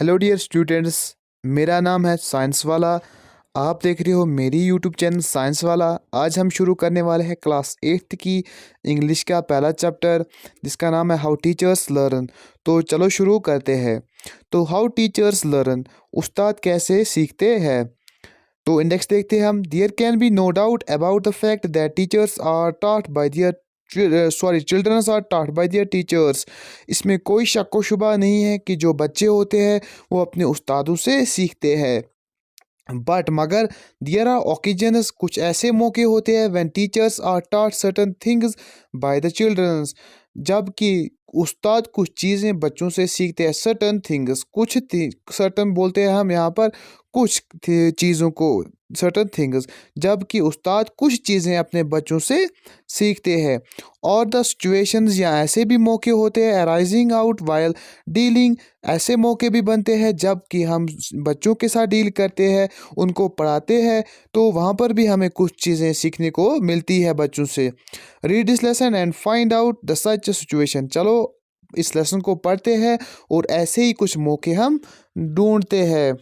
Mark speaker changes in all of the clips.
Speaker 1: Hello dear students, मेरा नाम है साइंस वाला। आप देख रहे हो मेरी यूट्यूब चैनल साइंस वाला। आज हम शुरू करने वाले हैं क्लास 8th की इंग्लिश का पहला चैप्टर, जिसका नाम है हाउ टीचर्स लर्न। तो चलो शुरू करते हैं। तो हाउ टीचर्स लर्न, उस्ताद कैसे सीखते हैं। तो इंडेक्स देखते हैं हम। There can be no doubt about the fact that teachers are taught by their childrens are taught by their teachers. इसमें कोई शक व शुबा नहीं है कि जो बच्चे होते हैं वो अपने उस्तादों से सीखते हैं। बट मगर देयर आर ओकेजन्स, कुछ ऐसे मौके होते हैं when teachers are taught certain things by the childrens, जबकि उस्ताद कुछ चीज़ें बच्चों से सीखते हैं। सर्टन थिंग्स, कुछ सर्टन बोलते हैं हम यहाँ पर कुछ चीज़ों को, सर्टन थिंग्स, जबकि उस्ताद कुछ चीज़ें अपने बच्चों से सीखते हैं। और द सिचुएशंस, या ऐसे भी मौके होते हैं अराइजिंग आउट वाइल डीलिंग, ऐसे मौके भी बनते हैं जबकि हम बच्चों के साथ डील करते हैं, उनको पढ़ाते हैं, तो वहाँ पर भी हमें कुछ चीज़ें सीखने को मिलती है बच्चों से। Read this lesson and find out the such situation. चलो इस लेसन को पढ़ते हैं और ऐसे ही कुछ मौके हम ढूंढते हैं।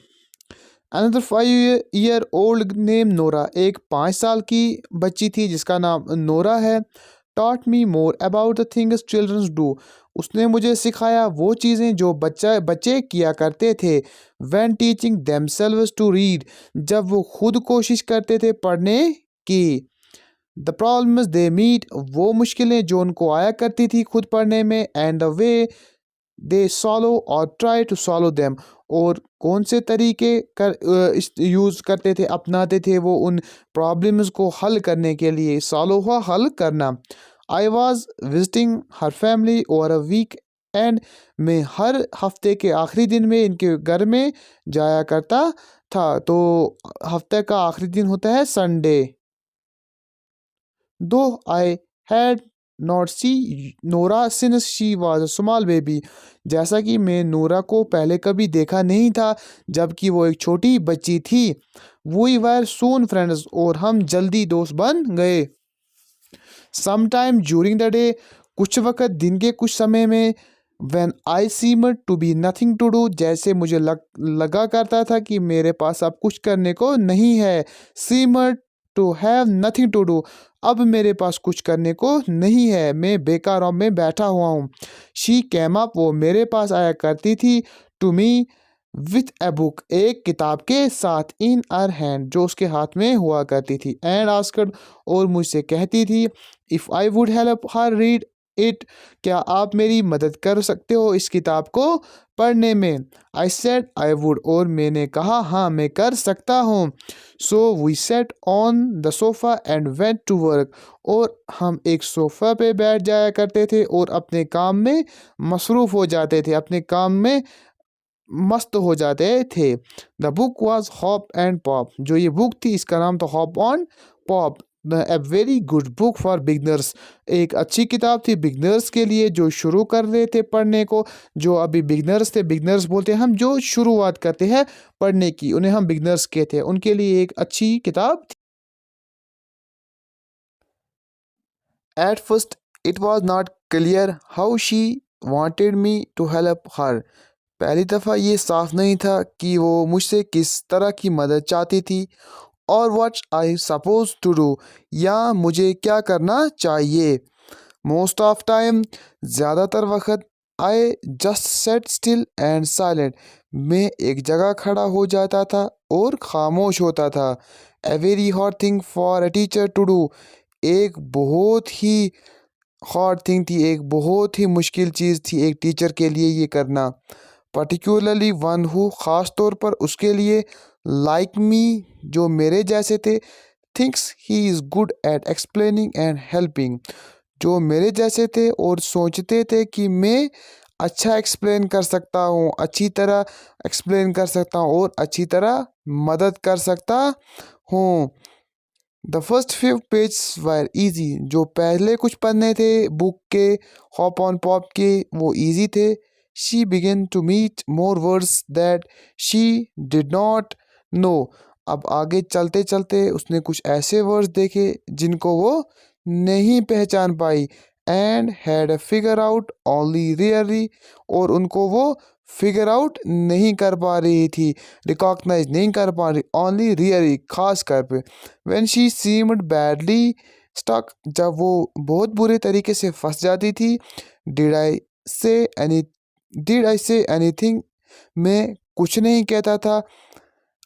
Speaker 1: Another 5 year old name Nora, एक 5 साल की बच्ची थी जिसका नाम नोरा है। Taught me more about the things childrens do, उसने मुझे सिखाया वो चीज़ें जो बच्चे किया करते थे। When teaching themselves to read, जब वो खुद कोशिश करते थे पढ़ने की। द प्रॉब्लम्स दे मीट, वो मुश्किलें जो उनको आया करती थी खुद पढ़ने में। एंड द वे दे सॉलो और ट्राई टू सॉलो देम, और कौन से तरीके यूज़ करते थे, अपनाते थे वो उन प्रॉब्लम्स को हल करने के लिए। सॉलो हुआ हल करना। I was visiting her family over a weekend, मैं हर हफ्ते के आखिरी दिन में इनके घर में जाया करता था। तो हफ्ते का आखिरी दिन होता है Sunday. Though I had not see Nora since she was a small baby, जैसा कि मैं नोरा को पहले कभी देखा नहीं था जबकि वो एक छोटी बच्ची थी। वी वर सून फ्रेंड्स, और हम जल्दी दोस्त बन गए। Some time during the day, कुछ वक़्त दिन के कुछ समय में। When I seemed to be nothing to do, जैसे मुझे लगा करता था कि मेरे पास अब कुछ करने को नहीं है। Seemed to have nothing to do, अब मेरे पास कुछ करने को नहीं है, मैं बेकार में बैठा हुआ हूँ। शी कैम अप, वो मेरे पास आया करती थी। To me with a book, एक किताब के साथ। इन अर हैंड, जो उसके हाथ में हुआ करती थी। एंड आस्क्ड, और मुझसे कहती थी। If I would help her read it, क्या आप मेरी मदद कर सकते हो इस किताब को पढ़ने में। आई सेड आई वुड, और मैंने कहा हाँ मैं कर सकता हूँ। So we set on the sofa and went to work, और हम एक सोफ़ा पे बैठ जाया करते थे और अपने काम में मसरूफ़ हो जाते थे, अपने काम में मस्त हो जाते थे। The book was hop and pop, जो ये बुक थी इसका नाम था hop on pop. A very good book for beginners, एक अच्छी किताब थी बिगनर्स के लिए जो शुरू कर रहे थे पढ़ने को। जो अभी बिगनर्स थे, बिगनर्स बोलते हैं हम जो शुरुआत करते हैं पढ़ने की, उन्हें हम बिगनर्स कहते हैं, उनके लिए एक अच्छी किताब थी। At first it was not clear how she wanted me to help her, पहली दफ़ा ये साफ नहीं था कि वो मुझसे किस तरह की मदद चाहती थी। और what I suppose to do, या मुझे क्या करना चाहिए। मोस्ट ऑफ टाइम, ज़्यादातर वक्त। I just set still and silent, मैं एक जगह खड़ा हो जाता था और खामोश होता था। A very hard thing for a teacher to do, एक बहुत ही हार्ड थिंग थी, एक बहुत ही मुश्किल चीज़ थी एक टीचर के लिए ये करना। पर्टिकुलरली वन हु, ख़ास तौर पर उसके लिए। लाइक मी, जो मेरे जैसे थे। Thinks he is good at explaining and helping, जो मेरे जैसे थे और सोचते थे कि मैं अच्छा एक्सप्लेन कर सकता हूँ, अच्छी तरह एक्सप्लेन कर सकता हूँ और अच्छी तरह मदद कर सकता हूँ। The first few page were easy, जो पहले कुछ पन्ने थे बुक के हॉप ऑन पॉप के वो ईजी थे। She began to meet more words that she did not know, अब आगे चलते चलते उसने कुछ ऐसे वर्ड्स देखे जिनको वो नहीं पहचान पाई। And had figure out only rarely, और उनको वो फिगर आउट नहीं कर पा रही थी, रिकॉग्नाइज नहीं कर पा रही, ओनली रेयरली खास कर पे। When she seemed badly stuck, जब वो बहुत बुरे तरीके से फंस जाती थी। डिड आई से any did I say anything, मैं कुछ नहीं कहता था।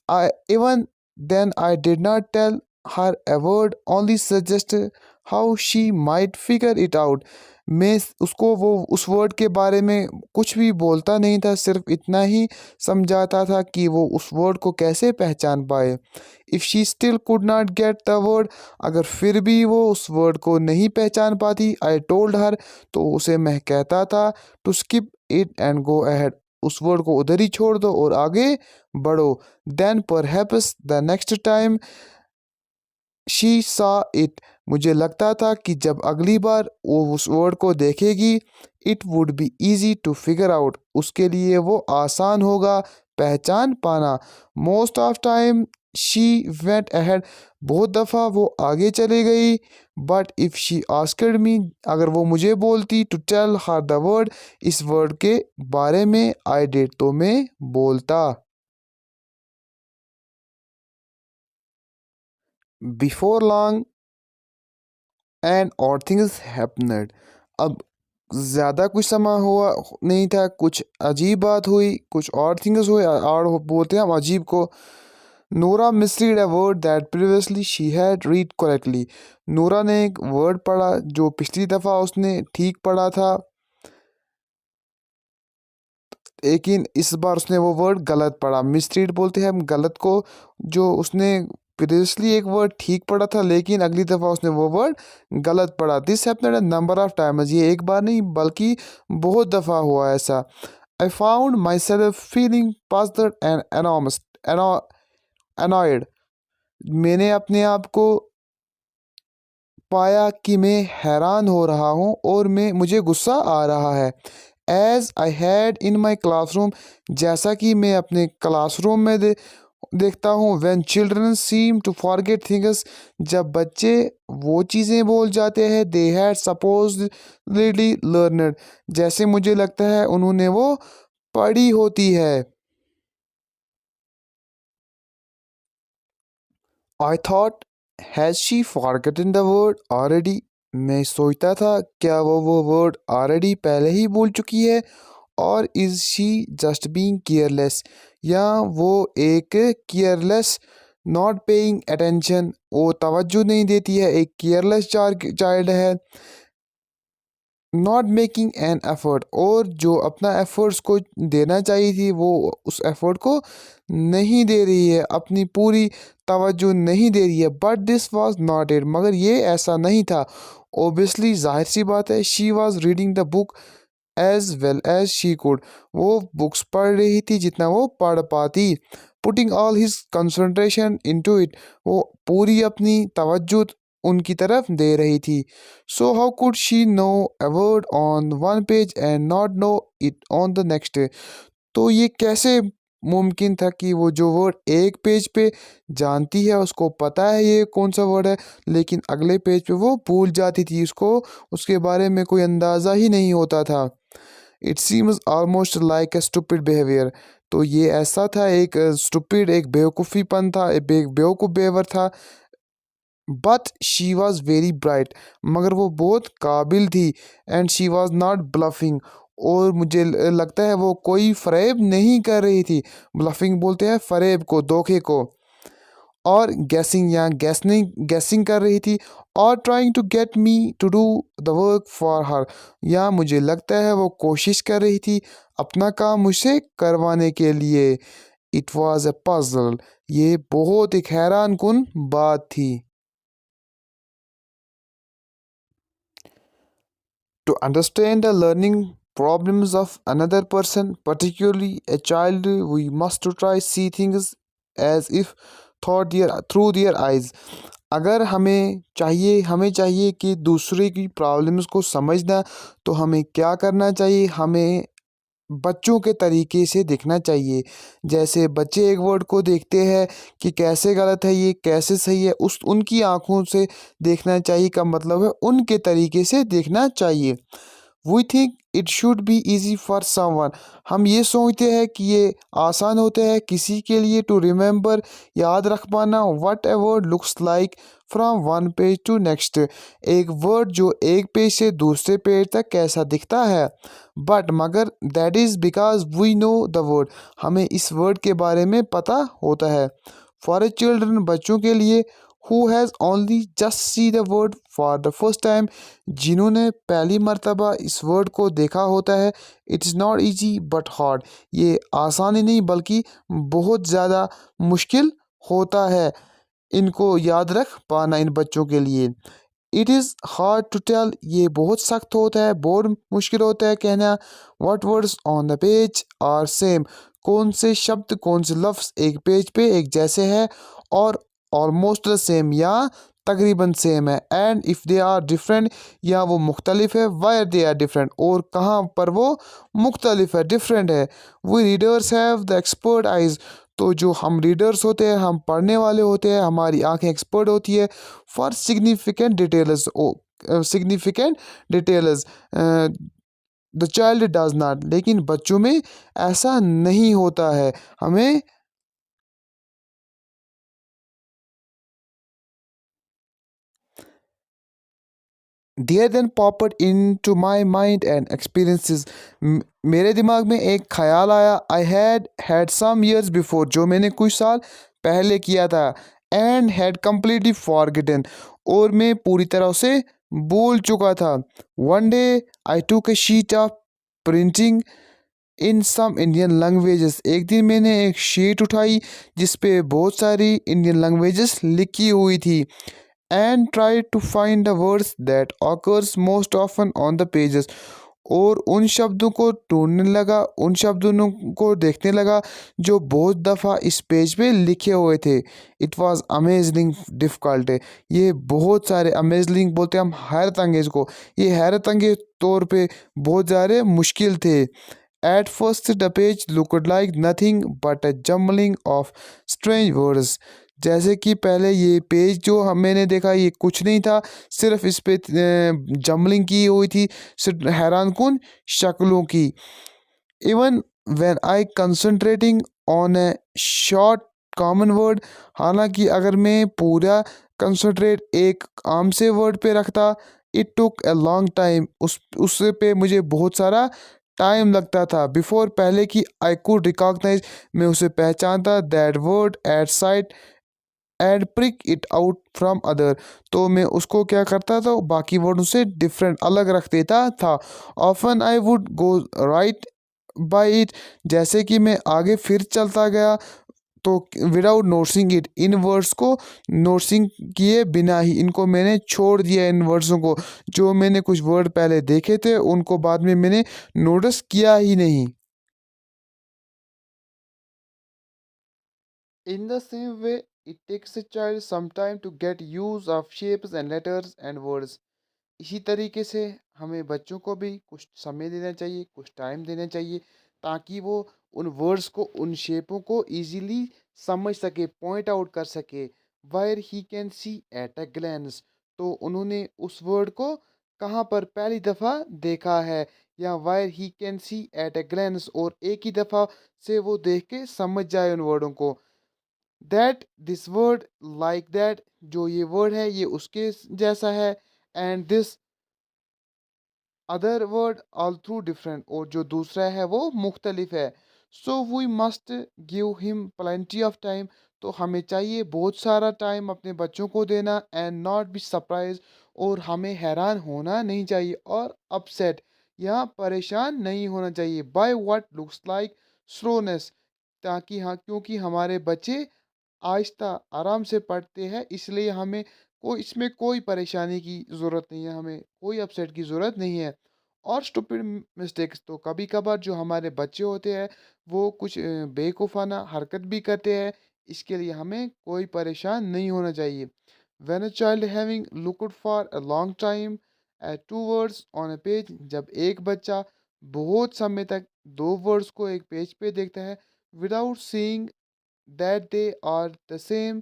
Speaker 1: I even then I did not tell her a word, only suggested how she might figure it out. मैं उसको वो उस वर्ड के बारे में कुछ भी बोलता नहीं था, सिर्फ इतना ही समझाता था कि वो उस वर्ड को कैसे पहचान पाए। If she still could not get the word, अगर फिर भी वो उस वर्ड को नहीं पहचान पाती, आई टोल्ड हर, तो उसे मैं कहता था to skip it and go ahead, उस वर्ड को उधर ही छोड़ दो और आगे बढ़ो। Then perhaps the next time she saw it, मुझे लगता था कि जब अगली बार वो उस वर्ड को देखेगी, it would be easy to figure out, उसके लिए वो आसान होगा पहचान पाना। Most of time she went ahead, बहुत दफ़ा वो आगे चली गई। But if she asked me, अगर वो मुझे बोलती to tell her the word, इस वर्ड के बारे में, आई डिड, तो मैं बोलता। बिफोर लॉन्ग एंड और थिंग्स हैपनेड, अब ज़्यादा कुछ समय हुआ नहीं था, कुछ अजीब बात हुई, कुछ और थिंग्स हुए, और बोलते हैं हम अजीब को। नूरा misread a word that previously she had read correctly, नूरा ने एक वर्ड पढ़ा जो पिछली दफ़ा उसने ठीक पढ़ा था, लेकिन इस बार उसने वो वर्ड गलत पढ़ा। मिसरीड बोलते हैं हम गलत को, जो उसने प्रीवियसली एक वर्ड ठीक पढ़ा था लेकिन अगली दफ़ा उसने वो वर्ड गलत पढ़ा। This happened a number of times, ये एक बार नहीं बल्कि बहुत दफ़ा हुआ ऐसा। I found my self feeling passed and enormous annoyed, मैंने अपने आप को पाया कि मैं हैरान हो रहा हूँ और मुझे गुस्सा आ रहा है। As I had in my classroom, जैसा कि मैं अपने क्लासरूम में देखता हूँ। When children seem to forget things, जब बच्चे वो चीज़ें भूल जाते हैं, दे हैड सपोजली लर्नड, जैसे मुझे लगता है उन्होंने वो पढ़ी होती है। I thought has she forgotten the word already, मैं सोचता था क्या वो वर्ड ऑलरेडी पहले ही भूल चुकी है। और is she just being careless, या वो एक केयरलेस, नॉट पेइंग अटेंशन, वो तवज्जो नहीं देती है, एक केयरलेस चाइल्ड है। नॉट मेकिंग एन एफर्ट, और जो अपना एफर्ट्स को देना चाहिए थी वो उस एफर्ट को नहीं दे रही है, अपनी पूरी तवज्जो नहीं दे रही है। But this was not it, मगर ये ऐसा नहीं था। ओबियसली जाहिर सी बात है, she was reading the book as well as she could, वो बुक्स पढ़ रही थी जितना वो पढ़ पाती। Putting all his concentration into it, वो पूरी अपनी तवज्जो उनकी तरफ दे रही थी। So how could she know a word on one page and not know it on the next. तो ये कैसे मुमकिन था कि वो जो वर्ड एक पेज पे जानती है, उसको पता है ये कौन सा वर्ड है, लेकिन अगले पेज पे वो भूल जाती थी, उसको उसके बारे में कोई अंदाज़ा ही नहीं होता था। It seems almost like a stupid behaviour, तो ये ऐसा था, एक स्टूपिड, एक बेवकूफ़ीपन था, एक बेवकूफ़ बिहेवियर था। But she was very bright, मगर वो बहुत काबिल थी। And she was not bluffing, और मुझे लगता है वो कोई फ़रेब नहीं कर रही थी। ब्लफिंग बोलते हैं फ़रेब को, धोखे को। और गैसिंग या गैसिंग कर रही थी। और trying to get me to do the work for her, या मुझे लगता है वो कोशिश कर रही थी अपना काम मुझसे करवाने के लिए। इट वॉज ए पजल, ये बहुत एक हैरान कुन बात थी। To understand the learning problems of another person, particularly a child, we must to try see things as if through their eyes. अगर हमें चाहिए कि दूसरे की प्रॉब्लम्स को समझना, तो हमें क्या करना चाहिए, हमें बच्चों के तरीके से देखना चाहिए। जैसे बच्चे एक वर्ड को देखते हैं कि कैसे गलत है ये, कैसे सही है, उस उनकी आँखों से देखना चाहिए का मतलब है उनके तरीके से देखना चाहिए। We think it should be easy for someone. हम ये सोचते हैं कि ये आसान होता है किसी के लिए टू रिमेंबर, याद रख पाना what a word looks like from one page to next. एक वर्ड जो एक पेज से दूसरे पेज तक कैसा दिखता है। बट मगर that is because we know the word. हमें इस वर्ड के बारे में पता होता है। फॉर ए चिल्ड्रन, बच्चों के लिए, who has only just see the word for the first time, जिन्होंने पहली मर्तबा इस वर्ड को देखा होता है। It is not easy but hard. ये आसानी नहीं बल्कि बहुत ज़्यादा मुश्किल होता है इनको याद रख पाना इन बच्चों के लिए। It is hard to tell, ये बहुत सख्त होता है, बहुत मुश्किल होता है कहना what words on the page are same, कौन से शब्द कौन से लफ्ज़ एक पेज पे एक जैसे है और ऑलमोस्ट द सेम या तकरीबन सेम है। And if they are different, या वो मुख्तलिफ है, वायर दे आर डिफरेंट, और कहाँ पर वो मुख्तलिफ है, डिफरेंट है। We readers have the expert eyes, तो जो हम रीडर्स होते हैं, हम पढ़ने वाले होते हैं, हमारी आंखें एक्सपर्ट होती है for significant details. The child does not, लेकिन बच्चों में ऐसा नहीं होता है। हमें there then popped in to my mind and experiences, मेरे दिमाग में एक ख्याल आया। I had had some years before, जो मैंने कुछ साल पहले किया था। एंड हैड कम्प्लीटली फॉरगेटन, और मैं पूरी तरह से भूल चुका था। One day I took a sheet of printing in some Indian languages, एक दिन मैंने एक शीट उठाई जिस पे बहुत सारी इंडियन लैंग्वेजेस लिखी हुई थी। And try to find the words that occurs most often on the pages, और उन शब्दों को ढूंढने लगा, उन शब्दों को देखने लगा जो बहुत दफ़ा इस पेज पे लिखे हुए थे। इट वाज अमेजिंग डिफ़िकल्ट है, ये बहुत सारे अमेजिंग बोलते हैं हम हैरत अंगेज़ को, ये हैरत अंगेज़ तौर पे बहुत ज़्यादा मुश्किल थे। At first, the page looked like nothing but a jumbling of strange words. जैसे कि पहले ये पेज जो मैंने देखा ये कुछ नहीं था, सिर्फ इस पे जम्बलिंग की हुई थी, सिर्फ हैरान कुन शक्लों की। Even when I concentrating on a short common word, हालांकि अगर मैं पूरा कंसंट्रेट एक आम से वर्ड पे रखता, it took a long time, उस पे मुझे बहुत सारा टाइम लगता था। बिफोर, पहले कि आई कुड रिकॉग्नाइज, मैं उसे पहचानता that word at site and prick it out from other, तो मैं उसको क्या करता था, बाकी वर्डों से डिफरेंट अलग रख देता था। Often I would go right by it, जैसे कि मैं आगे फिर चलता गया, तो विदाउट नोट्सिंग इट, इन वर्ड्स को नोट्सिंग किए बिना ही इनको मैंने छोड़ दिया। इन वर्ड्सों को, जो मैंने कुछ वर्ड पहले देखे थे उनको बाद में मैंने नोटिस किया ही नहीं। In the same way, it takes a child some time to get use of shapes and letters and words. इसी तरीके से हमें बच्चों को भी कुछ समय देना चाहिए, कुछ टाइम देना चाहिए, ताकि वो उन वर्ड्स को, उन शेपों को इजीली समझ सके, पॉइंट आउट कर सके। Where he can see at a glance, तो उन्होंने उस वर्ड को कहाँ पर पहली दफ़ा देखा है, या where he can see at a glance, और एक ही दफ़ा से वो देख के समझ जाए उन वर्डों को। That this word like that, जो ये वर्ड है ये उसके जैसा है। And this other word all through different, और जो दूसरा है वो मुख्तलिफ है। So we must give him plenty of time, तो हमें चाहिए बहुत सारा टाइम अपने बच्चों को देना। एंड नॉट बी सरप्राइज, और हमें हैरान होना नहीं चाहिए और अपसेट या परेशान नहीं होना चाहिए by what looks like slowness, ताकि हाँ, क्योंकि हमारे बच्चे आहिस्ता आराम से पढ़ते हैं, इसलिए हमें कोई इसमें कोई परेशानी की ज़रूरत नहीं है, हमें कोई अपसेट की ज़रूरत नहीं है। और स्टूपिड मिस्टेक्स, तो कभी कभार जो हमारे बच्चे होते हैं वो कुछ बेवकूफ़ाना हरकत भी करते हैं, इसके लिए हमें कोई परेशान नहीं होना चाहिए। When a child having looked for a long time at two words on a page, जब एक बच्चा बहुत समय तक दो वर्ड्स को एक पेज पे देखता है without seeing that they are the same,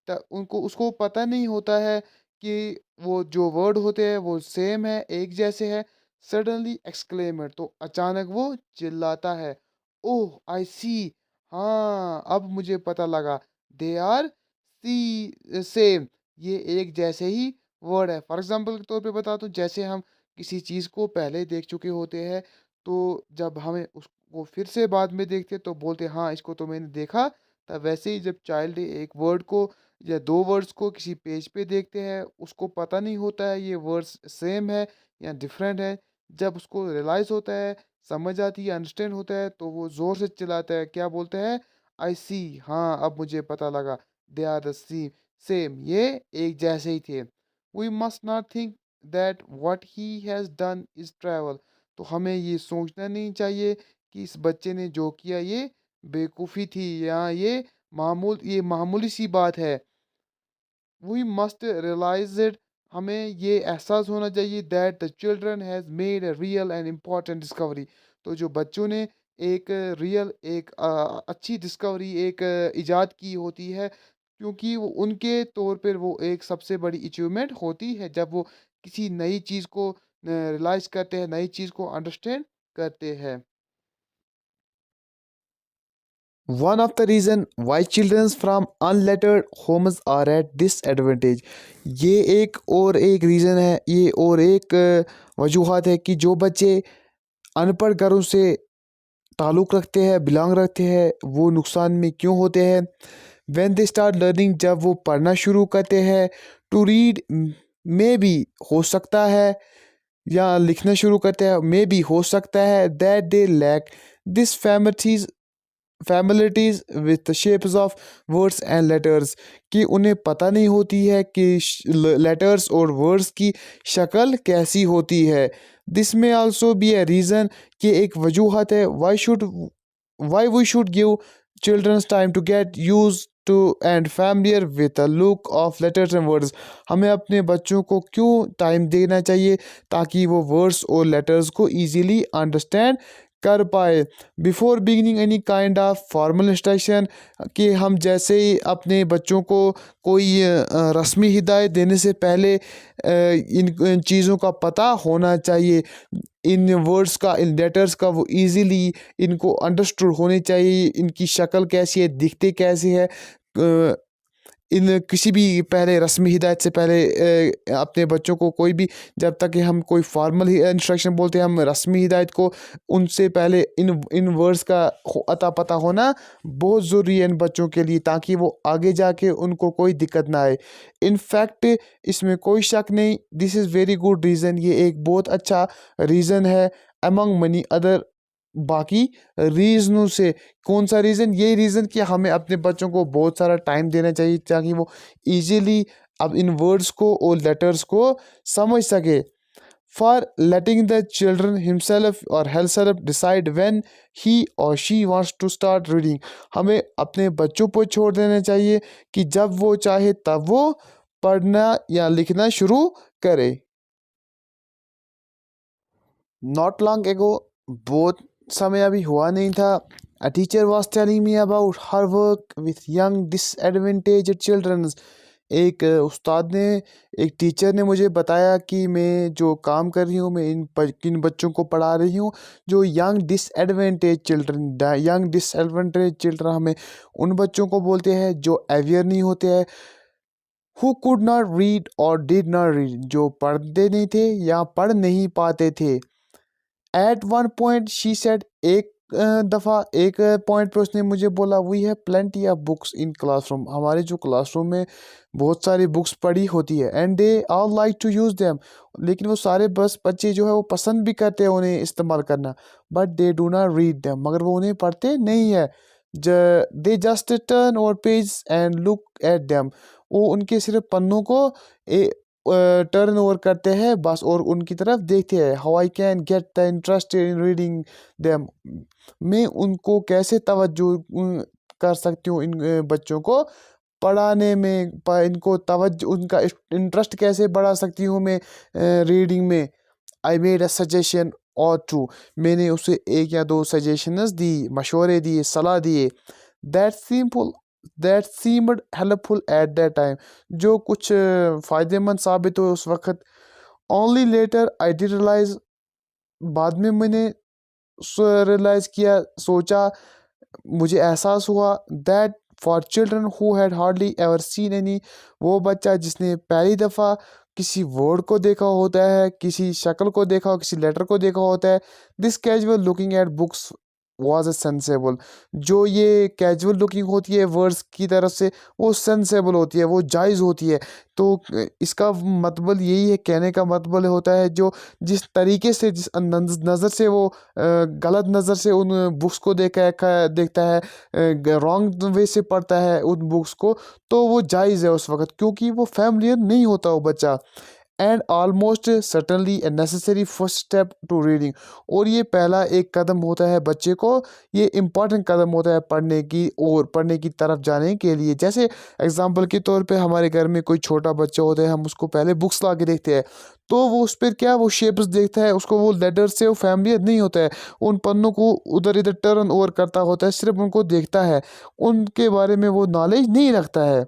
Speaker 1: उनको उसको पता नहीं होता है कि वो जो वर्ड होते हैं वो सेम है, एक जैसे है। सडनली एक्सक्लेमर, तो अचानक वो चिल्लाता है, ओह आई सी, हाँ अब मुझे पता लगा, दे आर सी सेम, ये एक जैसे ही वर्ड है। फॉर एग्जाम्पल के तौर पे बता दूं, जैसे हम किसी चीज़ को पहले देख चुके होते हैं, तो जब हमें उसको फिर से बाद में देखते हैं तो बोलते हैं हाँ इसको तो मैंने देखा। तब वैसे ही जब चाइल्ड एक वर्ड को या दो वर्ड्स को किसी पेज पे देखते हैं, उसको पता नहीं होता है ये वर्ड्स सेम है या डिफरेंट है। जब उसको रियलाइज होता है, समझ आती है, अंडरस्टैंड होता है, तो वो जोर से चिल्लाता है, क्या बोलता है, आई सी, हाँ अब मुझे पता लगा, they are the see same, ये एक जैसे ही थे। We must not think that what he has done is travel, तो हमें ये सोचना नहीं चाहिए कि इस बच्चे ने जो किया ये बेवकूफ़ी थी या ये मामूली सी बात है। वी मस्ट रियलाइज इट, हमें ये एहसास होना चाहिए that the children has made a real and important discovery, तो जो बच्चों ने एक रियल एक अच्छी डिस्कवरी एक इजाद की होती है, क्योंकि वो उनके तौर पर वो एक सबसे बड़ी अचीवमेंट होती है जब वो किसी नई चीज़ को रियलाइज करते हैं, नई चीज़ को अंडरस्टैंड करते हैं। One of the reason why children from unlettered homes are at disadvantage, ये एक रीज़न है, ये और एक वजूहात है कि जो बच्चे अनपढ़ घरों से ताल्लुक़ रखते हैं, बिलोंग रखते हैं, वो नुकसान में क्यों होते हैं। व्हेन दे स्टार्ट लर्निंग, जब वो पढ़ना शुरू करते हैं, टू रीड, मे बी हो सकता है, या लिखना शुरू करते हैं, मे बी हो सकता है, that they lack this familiarities with shapes of words and letters, कि उन्हें पता नहीं होती है कि लेटर्स और वर्ड्स की शक्ल कैसी होती है। दिस में आल्सो बी अ रीज़न, कि एक वजूहत है why we should give children's time to get used to and familiar with the look of letters and words, हमें अपने बच्चों को क्यों टाइम देना चाहिए, ताकि वो वर्ड्स और लेटर्स को इजीली अंडरस्टैंड कर पाए। Before beginning any kind of formal instruction, कि हम जैसे ही अपने बच्चों को कोई रस्मी हिदायत देने से पहले इन चीज़ों का पता होना चाहिए, इन वर्ड्स का, इन लेटर्स का, वो इजीली इनको अंडरस्टूड होने चाहिए, इनकी शक्ल कैसी है, दिखते कैसे है। इन किसी भी पहले रस्मी हिदायत से पहले अपने बच्चों को कोई भी, जब तक कि हम कोई फॉर्मल इंस्ट्रक्शन बोलते हैं, हम रस्मी हिदायत को, उनसे पहले इन इन वर्ड्स का अता पता होना बहुत ज़रूरी है इन बच्चों के लिए, ताकि वो आगे जाके उनको कोई दिक्कत ना आए। इन फैक्ट इसमें कोई शक नहीं, this is very good reason, ये एक बहुत अच्छा रीज़न है अमंग मनी अदर, बाकी रीज़नों से। कौन सा रीज़न, ये रीज़न कि हमें अपने बच्चों को बहुत सारा टाइम देना चाहिए, ताकि वो इजीली अब इन वर्ड्स को और लेटर्स को समझ सके। For letting the children himself और help decide when he or she wants to start reading, हमें अपने बच्चों पर छोड़ देना चाहिए कि जब वो चाहे तब वो पढ़ना या लिखना शुरू करे। नॉट लॉन्ग एगो, बहुत समय अभी हुआ नहीं था, a teacher was telling me about her work with young disadvantage children, एक उस्ताद ने, एक टीचर ने मुझे बताया कि मैं जो काम कर रही हूँ, मैं किन बच्चों को पढ़ा रही हूँ, जो young disadvantage children, young disadvantage children हमें उन बच्चों को बोलते हैं जो अवेयर नहीं होते हैं, who could not read or did not read, जो पढ़ते नहीं थे या पढ़ नहीं पाते थे। At one point she said, एक दफ़ा एक पॉइंट पे उसने मुझे बोला, we have plenty of books in classroom, हमारे जो क्लासरूम में बहुत सारी बुक्स पढ़ी होती है, and they all like to use them, लेकिन वो सारे बस बच्चे जो है वो पसंद भी करते हैं उन्हें इस्तेमाल करना, but they do not read them, मगर वो उन्हें पढ़ते नहीं है। दे जस्ट टर्न और page and look at them, वो उनके सिर्फ पन्नों को टर्न ओवर करते हैं बस, और उनकी तरफ देखते हैं। How I can get the interest in reading them, मैं उनको कैसे तवज्जो कर सकती हूँ, इन बच्चों को पढ़ाने में, इनको तवज्जो, उनका इंटरेस्ट कैसे बढ़ा सकती हूँ मैं रीडिंग में। I made a suggestion, or two. मैंने उसे एक या दो सजेशंस दी, मशवरे दिए, सलाह दिए. That simple that seemed helpful at that time. जो कुछ फ़ायदेमंद साबित हुए उस वक्त. Only later I did realize, बाद में मैंने रियलाइज़ किया, सोचा, मुझे एहसास हुआ, that for children who had hardly ever seen any, वो बच्चा जिसने पहली दफ़ा किसी वर्ड को देखा होता है, किसी शक्ल को देखा हो, किसी लेटर को देखा होता है. This casual looking at books was a sensible. जो ये कैजुअल लुकिंग होती है वर्ड्स की तरफ से, वो सेंसेबल होती है, वो जायज़ होती है. तो इसका मतलब यही है, कहने का मतलब होता है, जो जिस तरीके से, जिस नज़र से वो गलत नज़र से उन बुक्स को देखता है, रॉन्ग वे से पढ़ता है उन बुक्स को, तो वो जायज़ है उस वक़्त, क्योंकि वो फैमिलियर नहीं होता वो बच्चा. And almost certainly a necessary first step to reading. और ये पहला एक कदम होता है बच्चे को, ये इम्पॉर्टेंट कदम होता है पढ़ने की और पढ़ने की तरफ जाने के लिए. जैसे एग्जांपल के तौर पे हमारे घर में कोई छोटा बच्चा होता है, हम उसको पहले बुक्स ला के देखते हैं, तो वो उस पर क्या, वो शेप्स देखता है, उसको वो लेटर्स से वो फैमिलियर नहीं होता है, उन पन्नों को उधर इधर टर्न ओवर करता होता है, सिर्फ उनको देखता है, उनके बारे में वो नॉलेज नहीं रखता है.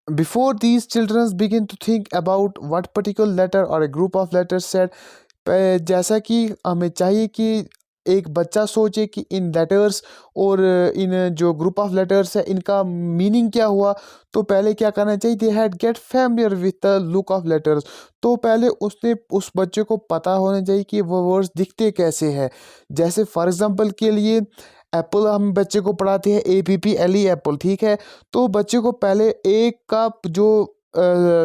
Speaker 1: Before these children begin to think about what particular letter or a group of letters said, जैसा कि हमें चाहिए कि एक बच्चा सोचे कि इन लेटर्स और इन जो ग्रुप ऑफ लेटर्स है इनका मीनिंग क्या हुआ, तो पहले क्या करना चाहिए, they had get familiar with the look of letters. तो पहले उसने उस बच्चे को पता होना चाहिए कि वो वर्ड्स दिखते कैसे हैं. जैसे फॉर एग्जांपल के लिए एप्पल, हम बच्चे को पढ़ाते हैं APPLE एप्पल, ठीक है. तो बच्चे को पहले एक का जो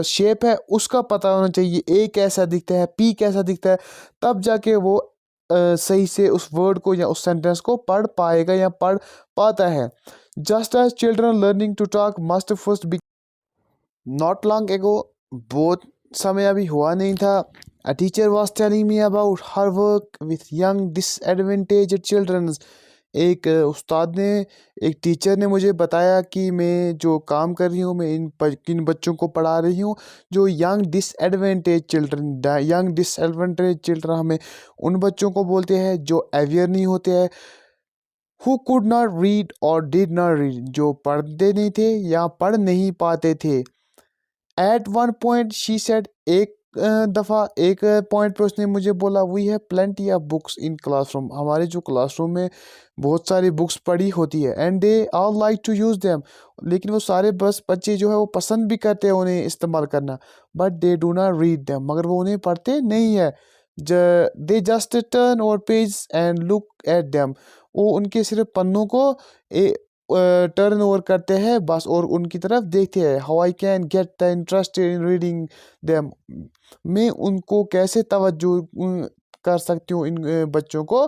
Speaker 1: शेप है उसका पता होना चाहिए, ए कैसा दिखता है, पी कैसा दिखता है, तब जाके वो सही से उस वर्ड को या उस सेंटेंस को पढ़ पाएगा या पढ़ पाता है. Just as children learning to talk must first be. Not long ago, बहुत समय अभी हुआ नहीं था, a teacher was telling me about her work with young disadvantage childrens. एक उस्ताद ने, एक टीचर ने मुझे बताया कि मैं जो काम कर रही हूँ, मैं किन बच्चों को पढ़ा रही हूँ, जो young disadvantage children. Young disadvantage children हमें उन बच्चों को बोलते हैं जो अवेयर नहीं होते हैं, who could not read or did not read, जो पढ़ते नहीं थे या पढ़ नहीं पाते थे. At one point she said, एक दफ़ा एक पॉइंट पे उसने मुझे बोला, we have plenty of books in classroom, हमारे जो क्लासरूम में बहुत सारी बुक्स पढ़ी होती है, and they all like to use them, लेकिन वो सारे बस बच्चे जो है वो पसंद भी करते हैं उन्हें इस्तेमाल करना, but they do not read them, मगर वो उन्हें पढ़ते नहीं है. दे जस्ट टर्न और page and look at them, वो उनके सिर्फ पन्नों को टर्न ओवर करते हैं बस, और उनकी तरफ देखते हैं. How I can get the interest in reading them, मैं उनको कैसे तवज्जो कर सकती हूँ इन बच्चों को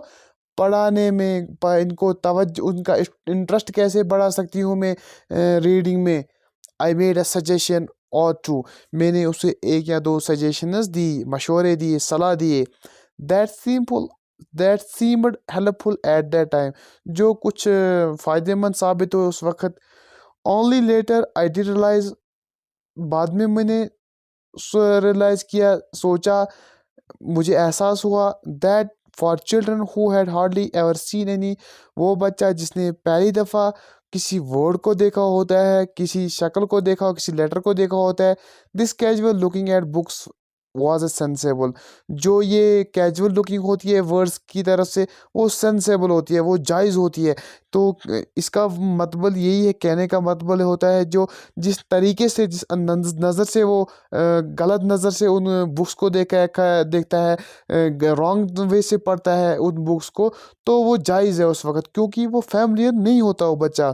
Speaker 1: पढ़ाने में, इनको तवज्जो, उनका इंटरेस्ट कैसे बढ़ा सकती हूँ मैं रीडिंग में. आई मेड अ सजेशन और टू, मैंने उसे एक या दो सजेशंस दी, मशवरे दिए, सलाह दिए. That simple that seemed helpful at that time. जो कुछ फ़ायदेमंद साबित हुए उस वक्त. Only later I did realize, बाद में मैंने रियलाइज़ किया, सोचा, मुझे एहसास हुआ, that for children who had hardly ever seen any, वो बच्चा जिसने पहली दफ़ा किसी वर्ड को देखा होता है, किसी शक्ल को देखा हो, किसी लेटर को देखा होता है, this casual looking at books was a sensible. जो ये कैजुअल लुकिंग होती है वर्ड्स की तरफ से, वो सेंसेबल होती है, वो जायज़ होती है. तो इसका मतलब यही है, कहने का मतलब होता है, जो जिस तरीके से, जिस नज़र से वो गलत नज़र से उन बुक्स को देखता है, रॉन्ग वे से पढ़ता है उन बुक्स को, तो वो जायज़ है उस वक़्त, क्योंकि वो फैमिलियर नहीं होता वो बच्चा.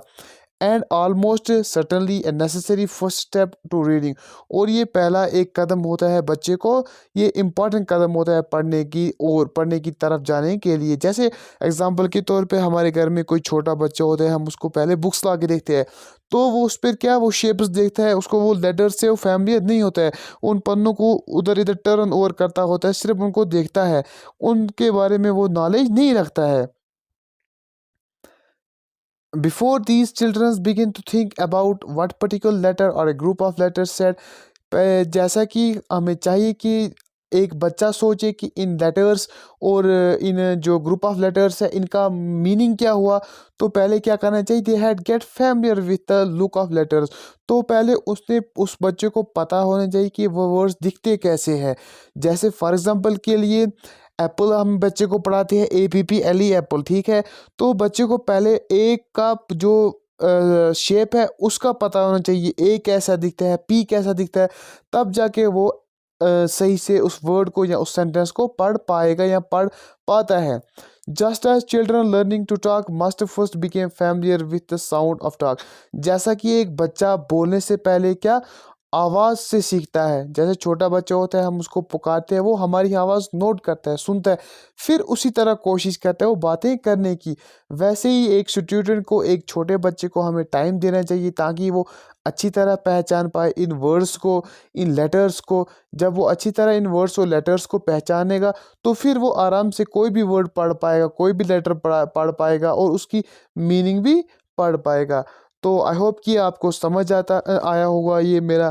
Speaker 1: And almost certainly a necessary first step to reading. और ये पहला एक कदम होता है बच्चे को, ये इम्पॉर्टेंट कदम होता है पढ़ने की और पढ़ने की तरफ जाने के लिए. जैसे एग्जांपल के तौर पे हमारे घर में कोई छोटा बच्चा होता है, हम उसको पहले बुक्स ला के देखते हैं, तो वो उस पर क्या, वो शेप्स देखता है, उसको वो लेटर्स से वो फैमिलियर नहीं होता है, उन पन्नों को उधर इधर टर्न ओवर करता होता है, सिर्फ उनको देखता है, उनके बारे में वो नॉलेज नहीं रखता है. Before these children begin to think about what particular letter or a group of letters said, जैसा कि हमें चाहिए कि एक बच्चा सोचे कि इन लेटर्स और इन जो ग्रुप ऑफ लेटर्स है इनका मीनिंग क्या हुआ, तो पहले क्या करना चाहिए, they had get familiar with the look of letters. तो पहले उसने उस बच्चे को पता होना चाहिए कि वो वर्ड्स दिखते कैसे हैं। जैसे फॉर एग्जांपल के लिए एप्पल, हम बच्चे को पढ़ाते हैं APPLE एप्पल, ठीक है। तो बच्चे को पहले एक का जो शेप है उसका पता होना चाहिए, ए कैसा दिखता है, पी कैसा दिखता है, तब जाके वो सही से उस वर्ड को या उस सेंटेंस को पढ़ पाएगा या पढ़ पाता है। Just as children learning to talk must first became familiar with the sound of talk. जैसा कि एक बच्चा बोलने से पहले क्या आवाज़ से सीखता है, जैसे छोटा बच्चा होता है हम उसको पुकारते हैं, वो हमारी आवाज़ नोट करता है, सुनता है, फिर उसी तरह कोशिश करता है वो बातें करने की। वैसे ही एक स्टूडेंट को, एक छोटे बच्चे को हमें टाइम देना चाहिए ताकि वो अच्छी तरह पहचान पाए इन वर्ड्स को, इन लेटर्स को। जब वो अच्छी तरह इन वर्ड्स और लेटर्स को पहचानेगा तो फिर वो आराम से कोई भी वर्ड पढ़ पाएगा, कोई भी लेटर पढ़ पाएगा और उसकी मीनिंग भी पढ़ पाएगा। तो आई होप कि आपको समझ आया होगा ये मेरा